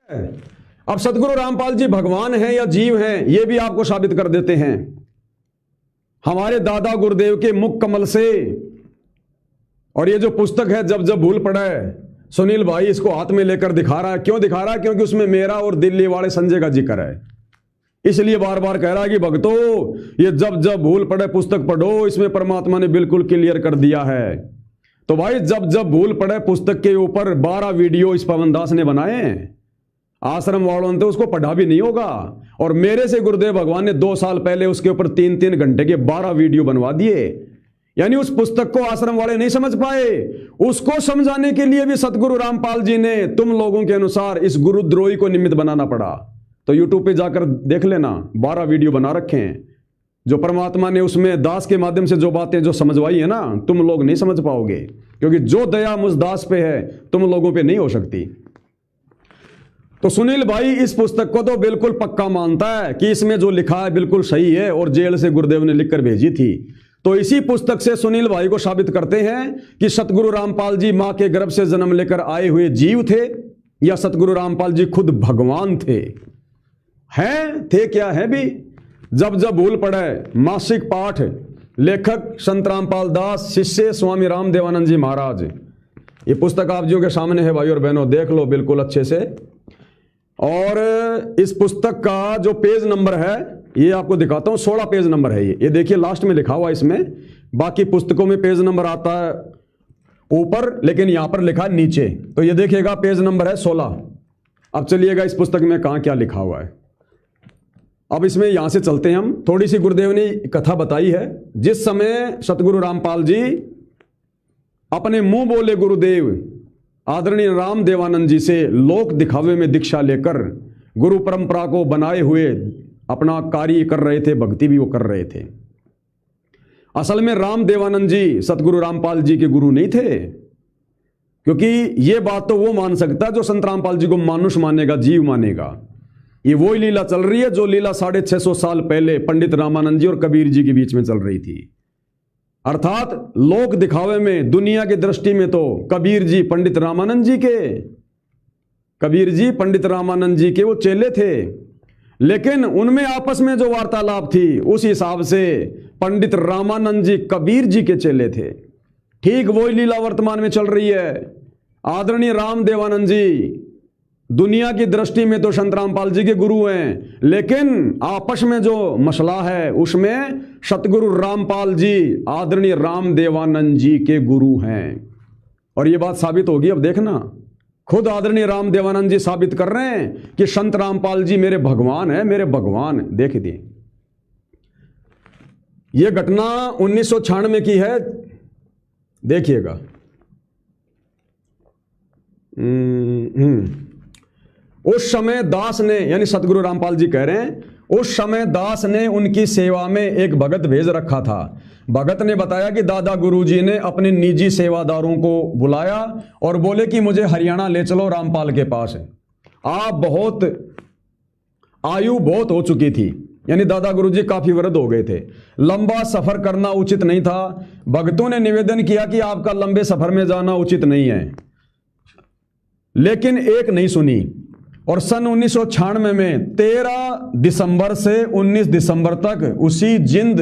अब सतगुरु रामपाल जी भगवान हैं या जीव हैं, यह भी आपको साबित कर देते हैं हमारे दादा गुरुदेव के मुख कमल से। और ये जो पुस्तक है जब जब भूल पड़ा है, सुनील भाई इसको हाथ में लेकर दिखा रहा है। क्यों दिखा रहा है? क्योंकि उसमें मेरा और दिल्ली वाले संजय का जिक्र है, इसलिए बार बार कह रहा है कि भक्तों ये जब जब भूल पड़े पुस्तक पढ़ो, इसमें परमात्मा ने बिल्कुल क्लियर कर दिया है। तो भाई जब जब भूल पड़े पुस्तक के ऊपर 12 वीडियो इस पवन दास ने बनाए हैं। आश्रम वालों ने तो उसको पढ़ा भी नहीं होगा, और मेरे से गुरुदेव भगवान ने 2 साल पहले उसके ऊपर 3-3 घंटे के 12 वीडियो बनवा दिए। यानी उस पुस्तक को आश्रम वाले नहीं समझ पाए, उसको समझाने के लिए भी सतगुरु रामपाल जी ने तुम लोगों के अनुसार इस गुरुद्रोही को निमित्त बनाना पड़ा। तो यूट्यूब पे जाकर देख लेना, 12 वीडियो बना रखे हैं जो परमात्मा ने उसमें दास के माध्यम से जो बातें जो समझवाई है ना, तुम लोग नहीं समझ पाओगे, क्योंकि जो दया मुझ दास पे है तुम लोगों पे नहीं हो सकती। तो सुनील भाई इस पुस्तक को तो बिल्कुल पक्का मानता है कि इसमें जो लिखा है बिल्कुल सही है, और जेल से गुरुदेव ने लिखकर भेजी थी। तो इसी पुस्तक से सुनील भाई को साबित करते हैं कि सतगुरु रामपाल जी मां के गर्भ से जन्म लेकर आए हुए जीव थे, या सतगुरु रामपाल जी खुद भगवान थे। हैं थे क्या है भी। जब जब भूल पड़े मासिक पाठ, लेखक संत रामपाल दास, शिष्य स्वामी रामदेवानंद जी महाराज। ये पुस्तक आप जो के सामने है भाई और बहनों, देख लो बिल्कुल अच्छे से। और इस पुस्तक का जो पेज नंबर है ये आपको दिखाता हूं, 16 पेज नंबर है ये देखिए लास्ट में लिखा हुआ इसमें। बाकी पुस्तकों में पेज नंबर आता है ऊपर, लेकिन यहां पर लिखा है नीचे। तो ये देखिएगा पेज नंबर है 16। अब चलिएगा इस पुस्तक में कहां क्या लिखा हुआ है। अब इसमें यहां से चलते हैं हम। थोड़ी सी गुरुदेव ने कथा बताई है। जिस समय सतगुरु रामपाल जी अपने मुंह बोले गुरुदेव आदरणीय रामदेवानंद जी से लोक दिखावे में दीक्षा लेकर गुरु परंपरा को बनाए हुए अपना कार्य कर रहे थे, भक्ति भी वो कर रहे थे। असल में रामदेवानंद जी सतगुरु रामपाल जी के गुरु नहीं थे, क्योंकि ये बात तो वो मान सकता है जो संत रामपाल जी को मानुष मानेगा, जीव मानेगा। ये वही लीला चल रही है जो लीला 650 साल पहले पंडित रामानंद जी और कबीर जी के बीच में चल रही थी। अर्थात लोक दिखावे में, दुनिया की दृष्टि में तो कबीर जी पंडित रामानंद जी के वो चेले थे, लेकिन उनमें आपस में जो वार्तालाप थी उस हिसाब से पंडित रामानंद जी कबीर जी के चेले थे। ठीक वही लीला वर्तमान में चल रही है। आदरणीय रामदेवानंद जी दुनिया की दृष्टि में तो संत रामपाल जी के गुरु हैं, लेकिन आपस में जो मसला है उसमें सतगुरु रामपाल जी आदरणीय रामदेवानंद जी के गुरु हैं। और ये बात साबित होगी। अब देखना, खुद आदरणीय रामदेवानंद जी साबित कर रहे हैं कि संत रामपाल जी मेरे भगवान है, मेरे भगवान। देख दिए, यह घटना 1996 की है, देखिएगा। उस समय दास ने, यानी सतगुरु रामपाल जी कह रहे हैं, उस समय दास ने उनकी सेवा में एक भगत भेज रखा था। भगत ने बताया कि दादा गुरुजी ने अपने निजी सेवादारों को बुलाया और बोले कि मुझे हरियाणा ले चलो रामपाल के पास। आप आयु बहुत हो चुकी थी, यानी दादा गुरुजी काफी वृद्ध हो गए थे, लंबा सफर करना उचित नहीं था। भक्तों ने निवेदन किया कि आपका लंबे सफर में जाना उचित नहीं है, लेकिन एक नहीं सुनी। और सन 1996 में 13 दिसंबर से 19 दिसंबर तक उसी जिंद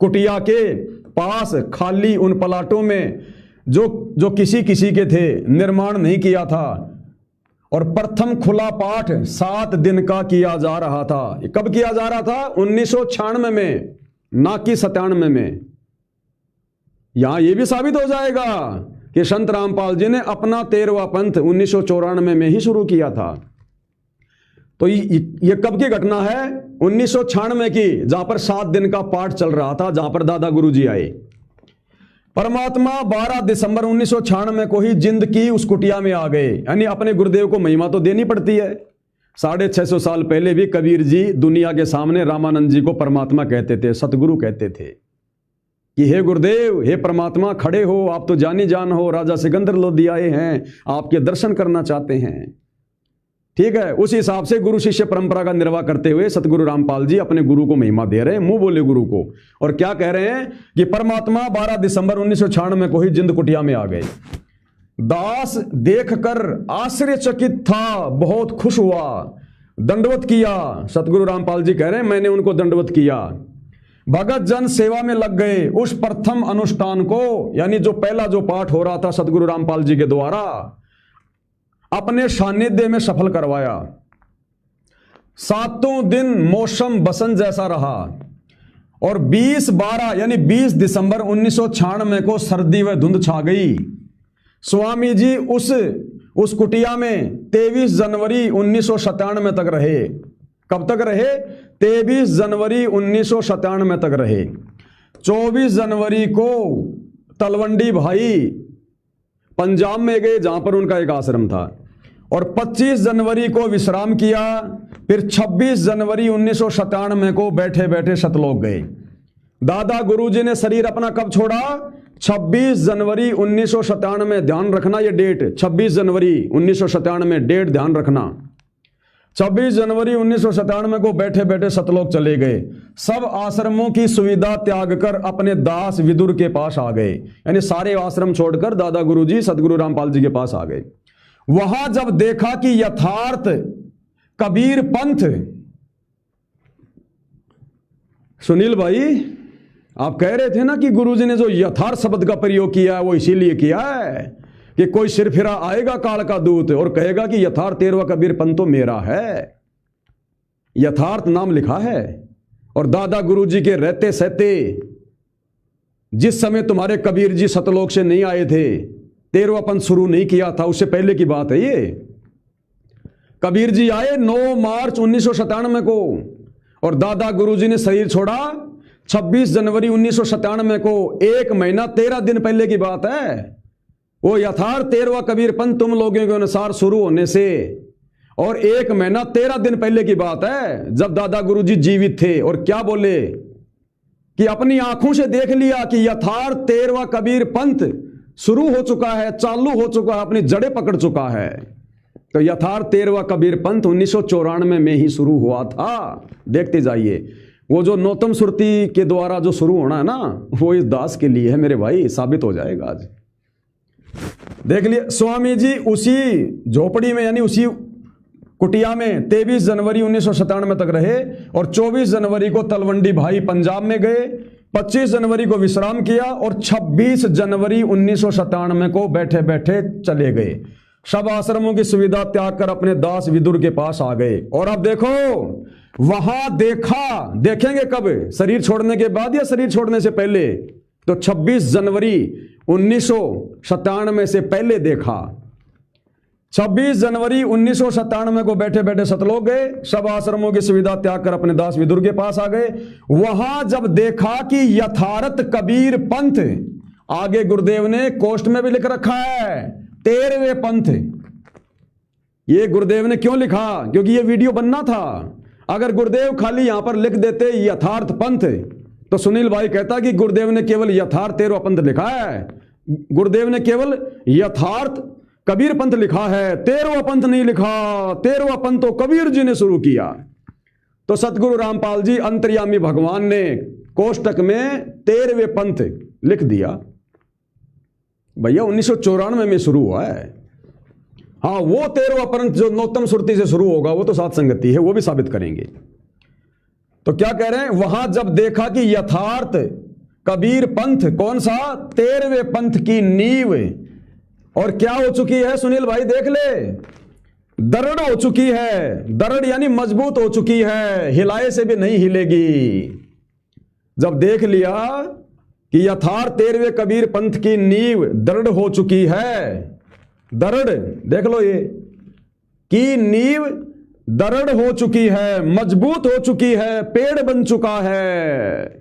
कुटिया के पास खाली उन प्लाटों में जो किसी के थे, निर्माण नहीं किया था। और प्रथम खुला पाठ 7 दिन का किया जा रहा था। कब किया जा रहा था? 1996 में, ना कि 97 में। यहां यह भी साबित हो जाएगा कि संत रामपाल जी ने अपना 13वां पंथ 1994 में ही शुरू किया था। तो ये कब की घटना है? 1996 की, जहां पर 7 दिन का पाठ चल रहा था, जहां पर दादा गुरुजी आए। परमात्मा 12 दिसंबर 1996 को ही जिंद की उस कुटिया में आ गए। यानी अपने गुरुदेव को महिमा तो देनी पड़ती है। 650 साल पहले भी कबीर जी दुनिया के सामने रामानंद जी को परमात्मा कहते थे, सतगुरु कहते थे कि हे गुरुदेव, हे परमात्मा, खड़े हो, आप तो जानी जान हो, राजा सिकंदर लोधी आए हैं, आपके दर्शन करना चाहते हैं। ठीक है, उस हिसाब से गुरु शिष्य परंपरा का निर्वाह करते हुए सतगुरु रामपाल जी अपने गुरु को महिमा दे रहे हैं, मुंह बोले गुरु को। और क्या कह रहे हैं कि परमात्मा 12 दिसंबर 1996 को ही जिंद कुटिया में आ गए। दास देखकर आश्चर्यचकित था, बहुत खुश हुआ, दंडवत किया। सतगुरु रामपाल जी कह रहे हैं मैंने उनको दंडवत किया। भगत जन सेवा में लग गए। उस प्रथम अनुष्ठान को, यानी जो पहला जो पाठ हो रहा था सतगुरु रामपाल जी के द्वारा, अपने सानिध्य में सफल करवाया। 7 दिन मौसम बसंत जैसा रहा और 20/12 यानी 20 दिसंबर 1996 को सर्दी व धुंध छा गई। स्वामी जी उस कुटिया में 23 जनवरी 1997 तक रहे। कब तक रहे? 23 जनवरी 1997 तक रहे। 24 जनवरी को तलवंडी भाई पंजाब में गए, जहां पर उनका एक आश्रम था, और 25 जनवरी को विश्राम किया। फिर 26 जनवरी 1997 को बैठे बैठे सतलोक गए। दादा गुरुजी ने शरीर अपना कब छोड़ा? 26 जनवरी 1997। ध्यान रखना ये डेट, 26 जनवरी 1997 डेट ध्यान रखना। 26 जनवरी 1997 को बैठे बैठे सतलोक चले गए। सब आश्रमों की सुविधा त्याग कर अपने दास विदुर के पास आ गए, यानी सारे आश्रम छोड़कर दादा गुरुजी सतगुरु रामपाल जी के पास आ गए। वहां जब देखा कि यथार्थ कबीर पंथ, सुनील भाई आप कह रहे थे ना कि गुरुजी ने जो यथार्थ शब्द का प्रयोग किया है वो इसीलिए किया है कि कोई सिरफिरा आएगा काल का दूत और कहेगा कि यथार्थ 13वां कबीर पंथ तो मेरा है। यथार्थ नाम लिखा है। और दादा गुरुजी के रहते सहते, जिस समय तुम्हारे कबीर जी सतलोक से नहीं आए थे, 13वां पंथ शुरू नहीं किया था, उससे पहले की बात है ये। कबीर जी आए 9 मार्च 1997 को और दादा गुरुजी ने शरीर छोड़ा 26 जनवरी 1997 को। 1 महीना 13 दिन पहले की बात है। वो यथार्थ 13वां कबीर पंथ तुम लोगों के अनुसार शुरू होने से और 1 महीना 13 दिन पहले की बात है, जब दादा गुरुजी जीवित थे। और क्या बोले कि अपनी आंखों से देख लिया कि यथार्थ 13वां कबीर पंथ शुरू हो चुका है, चालू हो चुका है, अपनी जड़ें पकड़ चुका है। तो यथार्थ 13वां कबीर पंथ 1994 में ही शुरू हुआ था। देखते जाइए, वो जो नौतम सुरती के द्वारा जो शुरू होना है ना, वो इस दास के लिए है मेरे भाई, साबित हो जाएगा आज। देख लिए स्वामी जी उसी झोपड़ी में, यानी उसी कुटिया में 23 जनवरी 1997 तक रहे और 24 जनवरी को तलवंडी भाई पंजाब में गए। 25 जनवरी को विश्राम किया और 26 जनवरी 1997 को बैठे बैठे चले गए। सब आश्रमों की सुविधा त्याग कर अपने दास विदुर के पास आ गए। और अब देखो वहां देखा, देखेंगे कब? शरीर छोड़ने के बाद या शरीर छोड़ने से पहले? तो 26 जनवरी 1997 से पहले देखा। 26 जनवरी 1997 को बैठे बैठे सतलोक गए। सब आश्रमों की सुविधा त्याग कर अपने दास विदुर के पास आ गए। वहां जब देखा कि यथार्थ कबीर पंथ, आगे गुरुदेव ने कोष्ट में भी लिख रखा है 13वें पंथ। ये गुरुदेव ने क्यों लिखा? क्योंकि ये वीडियो बनना था। अगर गुरुदेव खाली यहां पर लिख देते यथार्थ पंथ, तो सुनील भाई कहता कि गुरुदेव ने केवल यथार्थ 13वां पंथ लिखा है। गुरुदेव ने केवल यथार्थ कबीर पंथ लिखा है, 13वां पंथ नहीं लिखा। 13वां पंथ तो कबीर जी ने शुरू किया। तो सतगुरु रामपाल जी अंतर्यामी भगवान ने कोष्टक में 13वें पंथ लिख दिया। भैया 1994 में शुरू हुआ है। हाँ, वो 13वां पंथ जो नौतम सुरती से शुरू होगा वो तो सात संगति है, वो भी साबित करेंगे। तो क्या कह रहे हैं? वहां जब देखा कि यथार्थ कबीर पंथ, कौन सा? 13वें पंथ की नींव और क्या हो चुकी है सुनील भाई? देख ले, दरड़ हो चुकी है। दरड़ यानी मजबूत हो चुकी है, हिलाए से भी नहीं हिलेगी। जब देख लिया कि यथार्थ 13वें कबीर पंथ की नींव दृढ़ हो चुकी है, दरड़ देख लो, ये की नींव दरड़ हो चुकी है, मजबूत हो चुकी है, पेड़ बन चुका है।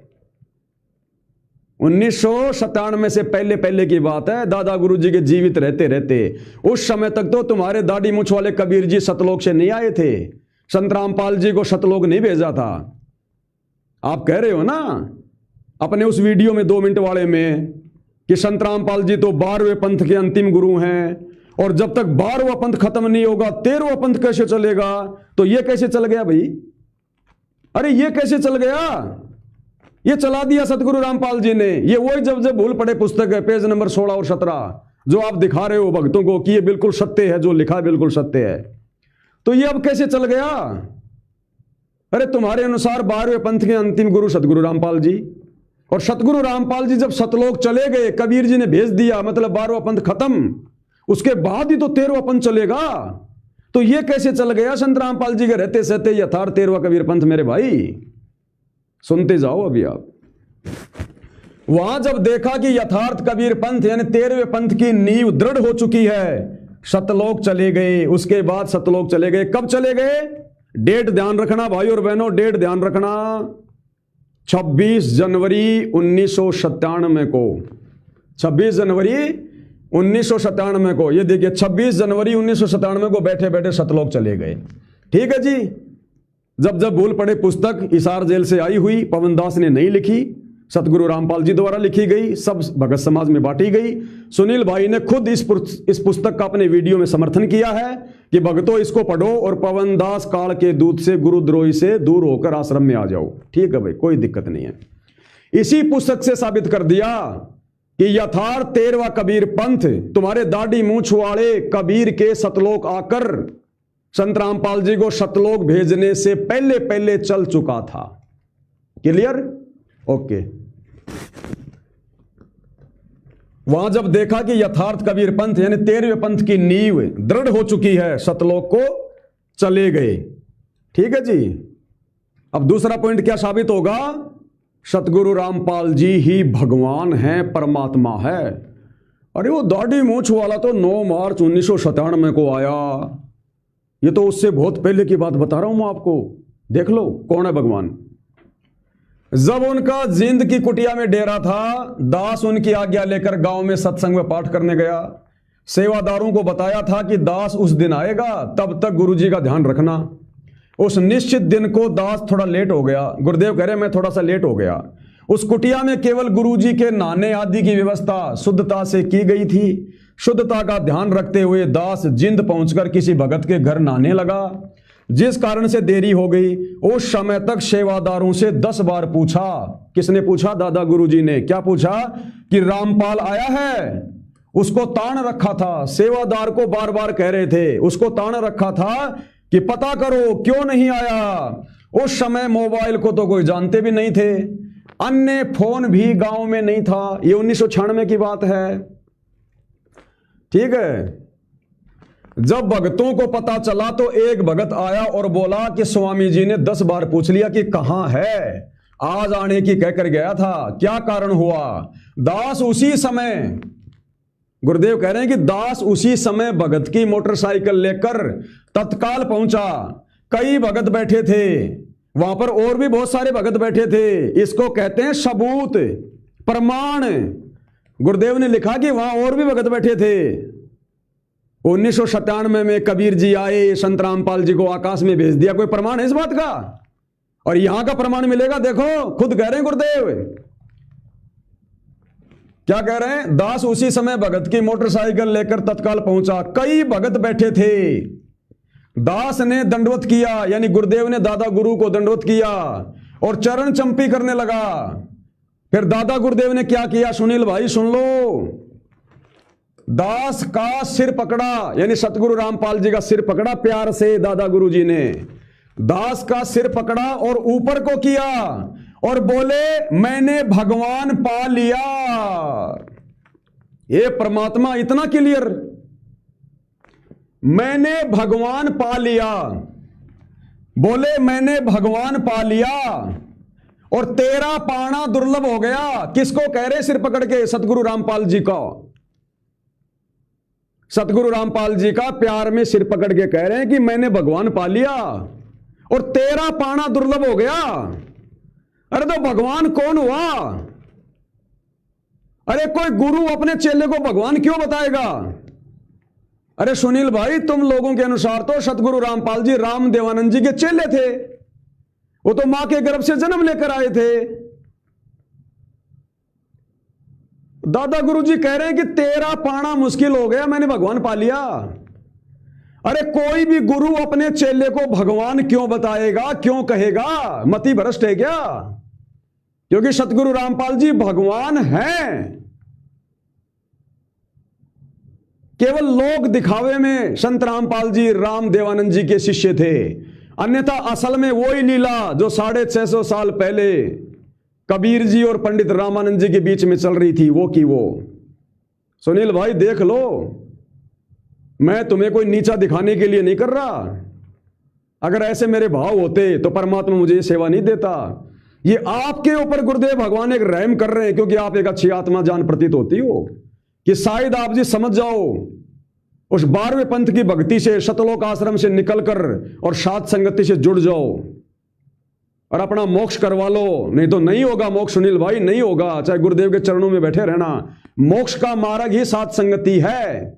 1997 से पहले पहले की बात है, दादा गुरुजी के जीवित रहते रहते। उस समय तक तो तुम्हारे दाढ़ी मूंछ वाले कबीर जी सतलोक से नहीं आए थे। संत रामपाल जी को सतलोक नहीं भेजा था। आप कह रहे हो ना अपने उस वीडियो में 2 मिनट वाले में कि संत रामपाल जी तो 12वें पंथ के अंतिम गुरु हैं और जब तक 12वां पंथ खत्म नहीं होगा 13वां पंथ कैसे चलेगा? तो ये कैसे चल गया भाई? अरे ये कैसे चल गया? ये चला दिया सतगुरु रामपाल जी ने। ये वही जब भूल पड़े पुस्तक है, पेज नंबर 16 और 17, जो आप दिखा रहे हो भक्तों को कि ये बिल्कुल सत्य है, जो लिखा बिल्कुल सत्य है, तो ये अब कैसे चल गया? अरे तुम्हारे अनुसार 12वें पंथ के अंतिम गुरु सतगुरु रामपाल जी, और सतगुरु रामपाल जी जब सतलोक चले गए, कबीर जी ने भेज दिया, मतलब 12वां पंथ खत्म, उसके बाद ही तो 13वां पंथ चलेगा। तो ये कैसे चल गया संत रामपाल जी के रहते सहते यथार्थ 13वां कबीर पंथ? मेरे भाई सुनते जाओ अभी आप। वहां जब देखा कि यथार्थ कबीर पंथ यानी 13वें पंथ की नींव दृढ़ हो चुकी है, सतलोक चले गए। उसके बाद सतलोक चले गए। कब चले गए? डेट ध्यान रखना भाई और बहनों, डेट ध्यान रखना, 26 जनवरी 1997 को, 26 जनवरी 1997 को, ये देखिए 26 जनवरी 1997 को बैठे बैठे सतलोक चले गए। ठीक है जी। जब जब भूल पड़े पुस्तक हिसार जेल से आई हुई, पवन दास ने नहीं लिखी, सतगुरु रामपाल जी द्वारा लिखी गई, सब भगत समाज में बांटी गई। सुनील भाई ने खुद इस पुस्तक का अपने वीडियो में समर्थन किया है कि भक्तों इसको पढ़ो और पवन दास काल के दूत से, गुरुद्रोही से दूर होकर आश्रम में आ जाओ। ठीक है भाई, कोई दिक्कत नहीं है। इसी पुस्तक से साबित कर दिया कि यथार्थ 13वां कबीर पंथ तुम्हारे दाढ़ी मूंछ वाले कबीर के सतलोक आकर संत रामपाल जी को सतलोक भेजने से पहले पहले चल चुका था। क्लियर? ओके। वहां जब देखा कि यथार्थ कबीर पंथ यानी 13वें पंथ की नींव दृढ़ हो चुकी है, सतलोक को चले गए। ठीक है जी। अब दूसरा पॉइंट क्या साबित होगा? सतगुरु रामपाल जी ही भगवान हैं, परमात्मा है। अरे वो दाढ़ी मूंछ वाला तो 9 मार्च 1997 को आया, ये तो उससे बहुत पहले की बात बता रहा हूं मैं आपको। देख लो कौन है भगवान। जब उनका जिंद की कुटिया में डेरा था, दास उनकी आज्ञा लेकर गांव में सत्संग में पाठ करने गया। सेवादारों को बताया था कि दास उस दिन आएगा, तब तक गुरुजी का ध्यान रखना। उस निश्चित दिन को दास थोड़ा लेट हो गया। गुरुदेव कह रहे मैं थोड़ा सा लेट हो गया। उस कुटिया में केवल गुरुजी के नहाने आदि की व्यवस्था शुद्धता से की गई थी। शुद्धता का ध्यान रखते हुए दास जिंद पहुंचकर किसी भगत के घर नहाने लगा, जिस कारण से देरी हो गई। उस समय तक सेवादारों से 10 बार पूछा। किसने पूछा? दादा गुरुजी ने। क्या पूछा? कि रामपाल आया है? उसको तान रखा था। सेवादार को बार बार कह रहे थे, उसको तान रखा था कि पता करो क्यों नहीं आया। उस समय मोबाइल को तो कोई जानते भी नहीं थे, अन्य फोन भी गांव में नहीं था। ये 1996 की बात है। ठीक है। जब भगतों को पता चला तो एक भगत आया और बोला कि स्वामी जी ने 10 बार पूछ लिया कि कहां है, आज आने की कहकर गया था, क्या कारण हुआ? दास उसी समय, गुरुदेव कह रहे हैं कि दास उसी समय भगत की मोटरसाइकिल लेकर तत्काल पहुंचा। कई भगत बैठे थे वहां पर, और भी बहुत सारे भगत बैठे थे। इसको कहते हैं सबूत, प्रमाण। गुरुदेव ने लिखा कि वहां और भी भगत बैठे थे। 1997 में कबीर जी आए, संत रामपाल जी को आकाश में भेज दिया। कोई प्रमाण है इस बात का? और यहां का प्रमाण मिलेगा। देखो खुद कह रहे हैं गुरुदेव, क्या कह रहे हैं? दास उसी समय भगत की मोटरसाइकिल लेकर तत्काल पहुंचा। कई भगत बैठे थे। दास ने दंडवत किया, यानी गुरुदेव ने दादा गुरु को दंडवत किया और चरण चंपी करने लगा। फिर दादा गुरुदेव ने क्या किया? सुनील भाई सुन लो। दास का सिर पकड़ा, यानी सतगुरु रामपाल जी का सिर पकड़ा प्यार से दादा गुरु जी ने। दास का सिर पकड़ा और ऊपर को किया और बोले मैंने भगवान पा लिया। ये परमात्मा इतना क्लियर, मैंने भगवान पा लिया। बोले मैंने भगवान पा लिया और तेरा पाना दुर्लभ हो गया। किसको कह रहे सिर पकड़ के? सतगुरु रामपाल जी का। सतगुरु रामपाल जी का प्यार में सिर पकड़ के कह रहे हैं कि मैंने भगवान पा लिया और तेरा पाना दुर्लभ हो गया। अरे तो भगवान कौन हुआ? अरे कोई गुरु अपने चेले को भगवान क्यों बताएगा? अरे सुनील भाई, तुम लोगों के अनुसार तो सतगुरु रामपाल जी राम देवानंद जी के चेले थे। वो तो मां के गर्भ से जन्म लेकर आए थे। दादा गुरु जी कह रहे हैं कि तेरा पाना मुश्किल हो गया, मैंने भगवान पा लिया। अरे कोई भी गुरु अपने चेले को भगवान क्यों बताएगा, क्यों कहेगा? मति भ्रष्ट है क्या? क्योंकि सतगुरु रामपाल जी भगवान हैं। केवल लोक दिखावे में संत रामपाल जी राम देवानंद जी के शिष्य थे, अन्यथा असल में वही लीला जो 650 साल पहले कबीर जी और पंडित रामानंद जी के बीच में चल रही थी, वो की वो। सुनील भाई देख लो, मैं तुम्हें कोई नीचा दिखाने के लिए नहीं कर रहा। अगर ऐसे मेरे भाव होते तो परमात्मा मुझे ये सेवा नहीं देता। ये आपके ऊपर गुरुदेव भगवान एक रहम कर रहे हैं, क्योंकि आप एक अच्छी आत्मा जान प्रतीत होती हो कि शायद आप जी समझ जाओ उस 12वें पंथ की भक्ति से, शतलोक आश्रम से निकलकर और साध संगति से जुड़ जाओ और अपना मोक्ष करवा लो। नहीं तो नहीं होगा मोक्ष सुनील भाई, नहीं होगा, चाहे गुरुदेव के चरणों में बैठे रहना। मोक्ष का मार्ग ही साध संगति है।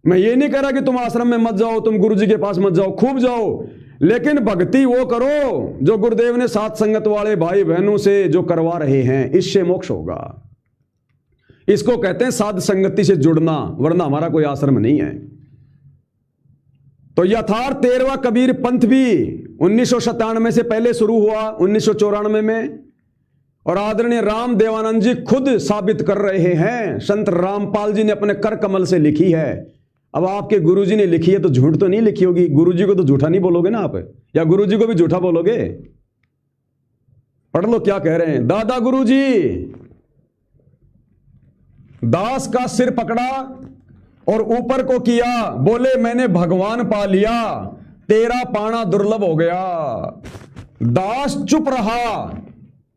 मैं ये नहीं कह रहा कि तुम आश्रम में मत जाओ, तुम गुरु जी के पास मत जाओ, खूब जाओ, लेकिन भक्ति वो करो जो गुरुदेव ने साथ संगत वाले भाई बहनों से जो करवा रहे हैं, इससे मोक्ष होगा। इसको कहते हैं साध संगति से जुड़ना, वरना हमारा कोई आश्रम नहीं है। तो यथार्थ 13वां कबीर पंथ भी 1997 से पहले शुरू हुआ, 1994 में, और आदरणीय राम देवानंद जी खुद साबित कर रहे हैं। संत रामपाल जी ने अपने कर कमल से लिखी है। अब आपके गुरुजी ने लिखी है तो झूठ तो नहीं लिखी होगी। गुरुजी को तो झूठा नहीं बोलोगे ना आप, या गुरुजी को भी झूठा बोलोगे? पढ़ लो क्या कह रहे हैं। दादा गुरुजी दास का सिर पकड़ा और ऊपर को किया, बोले मैंने भगवान पा लिया, तेरा पाना दुर्लभ हो गया। दास चुप रहा।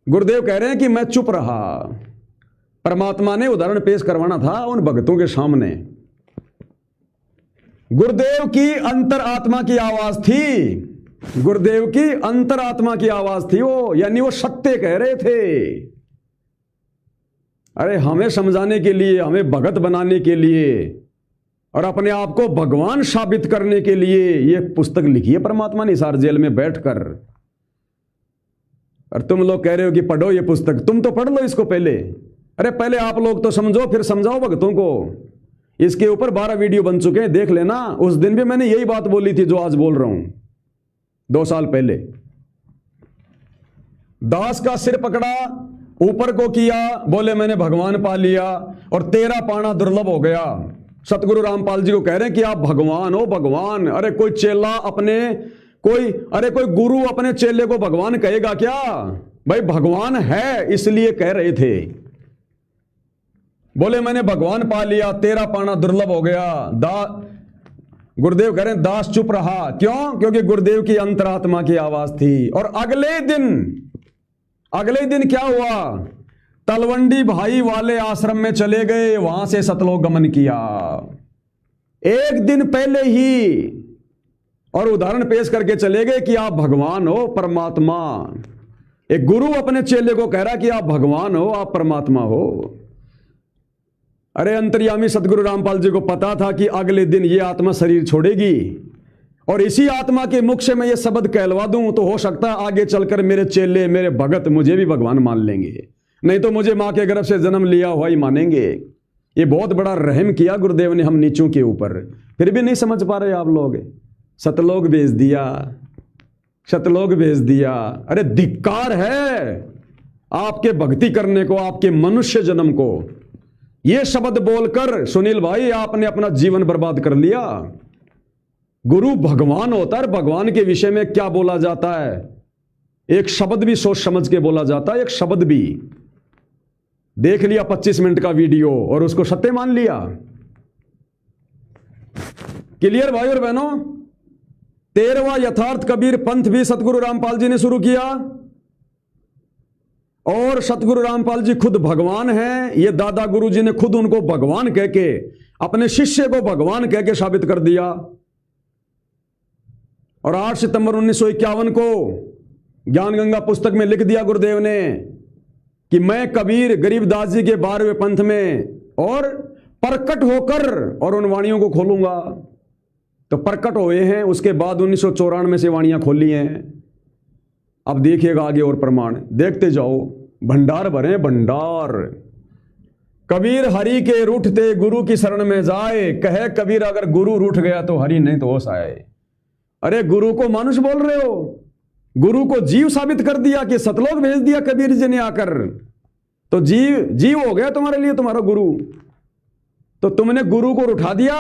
गुरुदेव कह रहे हैं कि मैं चुप रहा। परमात्मा ने उदाहरण पेश करवाना था उन भक्तों के सामने। गुरुदेव की अंतर आत्मा की आवाज थी, गुरुदेव की अंतर आत्मा की आवाज थी वो, यानी वो सत्य कह रहे थे। अरे हमें समझाने के लिए, हमें भगत बनाने के लिए और अपने आप को भगवान साबित करने के लिए ये पुस्तक लिखी है परमात्मा ने हिसार जेल में बैठकर। और तुम लोग कह रहे हो कि पढ़ो ये पुस्तक। तुम तो पढ़ लो इसको पहले। अरे पहले आप लोग तो समझो, फिर समझाओ भक्तों को। इसके ऊपर 12 वीडियो बन चुके हैं, देख लेना। उस दिन भी मैंने यही बात बोली थी जो आज बोल रहा हूं, 2 साल पहले। दास का सिर पकड़ा, ऊपर को किया, बोले मैंने भगवान पा लिया और तेरा पाना दुर्लभ हो गया। सतगुरु रामपाल जी को कह रहे हैं कि आप भगवान हो, भगवान। अरे कोई चेला अपने कोई गुरु अपने चेले को भगवान कहेगा क्या? भाई भगवान है, इसलिए कह रहे थे। बोले मैंने भगवान पा लिया, तेरा पाना दुर्लभ हो गया। गुरुदेव कह रहे हैं दास चुप रहा। क्यों? क्योंकि गुरुदेव की अंतरात्मा की आवाज थी। और अगले दिन क्या हुआ? तलवंडी भाई वाले आश्रम में चले गए, वहां से सतलोक गमन किया एक दिन पहले ही, और उदाहरण पेश करके चले गए कि आप भगवान हो, परमात्मा। एक गुरु अपने चेले को कह रहा कि आप भगवान हो, आप परमात्मा हो। अरे अंतर्यामी सतगुरु रामपाल जी को पता था कि अगले दिन ये आत्मा शरीर छोड़ेगी, और इसी आत्मा के मुख से मैं ये शब्द कहलवा दूं तो हो सकता है आगे चलकर मेरे चेले, मेरे भगत मुझे भी भगवान मान लेंगे, नहीं तो मुझे मां के गर्भ से जन्म लिया हुआ ही मानेंगे। ये बहुत बड़ा रहम किया गुरुदेव ने हम नीचों के ऊपर। फिर भी नहीं समझ पा रहे आप लोग। सतलोक भेज दिया, सतलोक भेज दिया। अरे धिक्कार है आपके भक्ति करने को, आपके मनुष्य जन्म को। ये शब्द बोलकर सुनील भाई आपने अपना जीवन बर्बाद कर लिया। गुरु भगवान होता है, भगवान के विषय में क्या बोला जाता है, एक शब्द भी सोच समझ के बोला जाता है। एक शब्द भी देख लिया 25 मिनट का वीडियो और उसको सत्य मान लिया। क्लियर भाई और बहनों? 13वां यथार्थ कबीर पंथ भी सतगुरु रामपाल जी ने शुरू किया, और सतगुरु रामपाल जी खुद भगवान हैं। ये दादा गुरु जी ने खुद उनको भगवान कह के, अपने शिष्य को भगवान कह के साबित कर दिया। और 8 सितंबर 1951 को ज्ञान गंगा पुस्तक में लिख दिया गुरुदेव ने कि मैं कबीर गरीबदास जी के 12वें पंथ में और प्रकट होकर और उन वाणियों को खोलूंगा। तो प्रकट हुए हैं, उसके बाद 1994 से वाणियां खोली हैं। अब देखिएगा आगे और प्रमाण देखते जाओ। भंडार भरे भंडार। कबीर हरि के रूठते गुरु की शरण में जाए, कहे कबीर अगर गुरु रूठ गया तो हरि नहीं तो होश आए। अरे गुरु को मानुष बोल रहे हो, गुरु को जीव साबित कर दिया कि सतलोक भेज दिया कबीर जी ने आकर, तो जीव हो गया तुम्हारे लिए तुम्हारा गुरु। तो तुमने गुरु को उठा दिया,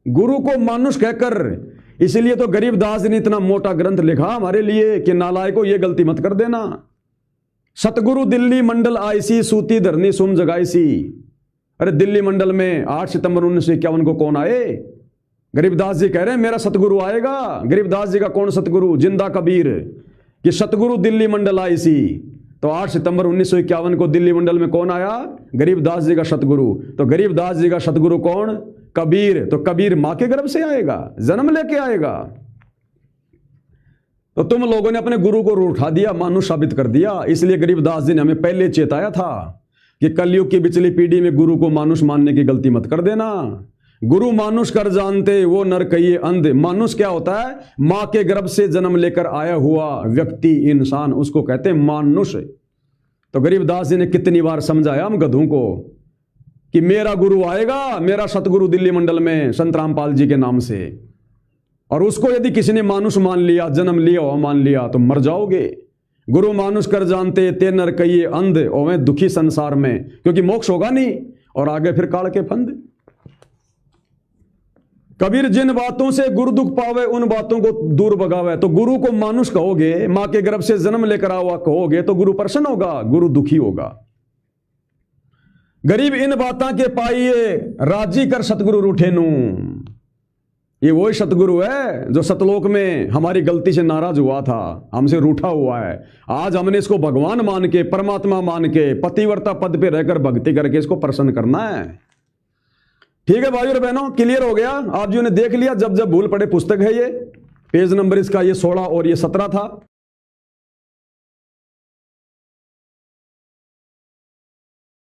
गुरु को मानुष कहकर। इसलिए तो गरीबदास ने इतना मोटा ग्रंथ लिखा हमारे लिए कि नालायको ये गलती मत कर देना। सतगुरु दिल्ली मंडल आईसी, सूती धरनी सुम जगाईसी। अरे दिल्ली मंडल में 8 सितंबर 1951 को कौन आए? गरीबदास जी कह रहे हैं मेरा सतगुरु आएगा। गरीबदास जी का कौन सतगुरु? जिंदा कबीर। कि सतगुरु दिल्ली मंडल आईसी, तो 8 सितंबर 1951 को दिल्ली मंडल में कौन आया? गरीबदास जी का सतगुरु। तो गरीबदास जी का सतगुरु कौन? कबीर। तो कबीर मां के गर्भ से आएगा, जन्म लेके आएगा। तो तुम लोगों ने अपने गुरु को उठा दिया, मानुष साबित कर दिया। इसलिए गरीबदास जी ने हमें पहले चेताया था कि कलयुग की पिछली पीढ़ी में गुरु को मानुष मानने की गलती मत कर देना। गुरु मानुष कर जानते वो नर कहिए अंध। मानुष क्या होता है? मां के गर्भ से जन्म लेकर आया हुआ व्यक्ति, इंसान, उसको कहते हैं मानुष। तो गरीबदास जी ने कितनी बार समझाया हम गधों को कि मेरा गुरु आएगा, मेरा सतगुरु दिल्ली मंडल में संत रामपाल जी के नाम से। और उसको यदि किसी ने मानुष मान लिया, जन्म लिया और मान लिया, तो मर जाओगे। गुरु मानुष कर जानते ते नर कहिए अंध, और मैं दुखी संसार में, क्योंकि मोक्ष होगा नहीं और आगे फिर काल के फंद। कबीर जिन बातों से गुरु दुख पावे उन बातों को दूर भगावे। तो गुरु को मानुष कहोगे, मां के गर्भ से जन्म लेकर आवा कहोगे, तो गुरु प्रसन्न होगा, गुरु दुखी होगा। गरीब इन बातां के पाइए राजी कर सतगुरु रूठेनु। ये वही सतगुरु है जो सतलोक में हमारी गलती से नाराज हुआ था, हमसे रूठा हुआ है। आज हमने इसको भगवान मान के, परमात्मा मान के, पतिव्रता पद पे रहकर भक्ति करके इसको प्रसन्न करना है। ठीक है भाइयों और बहनों, क्लियर हो गया? आप जी ने देख लिया। जब जब भूल पड़े पुस्तक है ये, पेज नंबर इसका ये 16 और ये 17 था।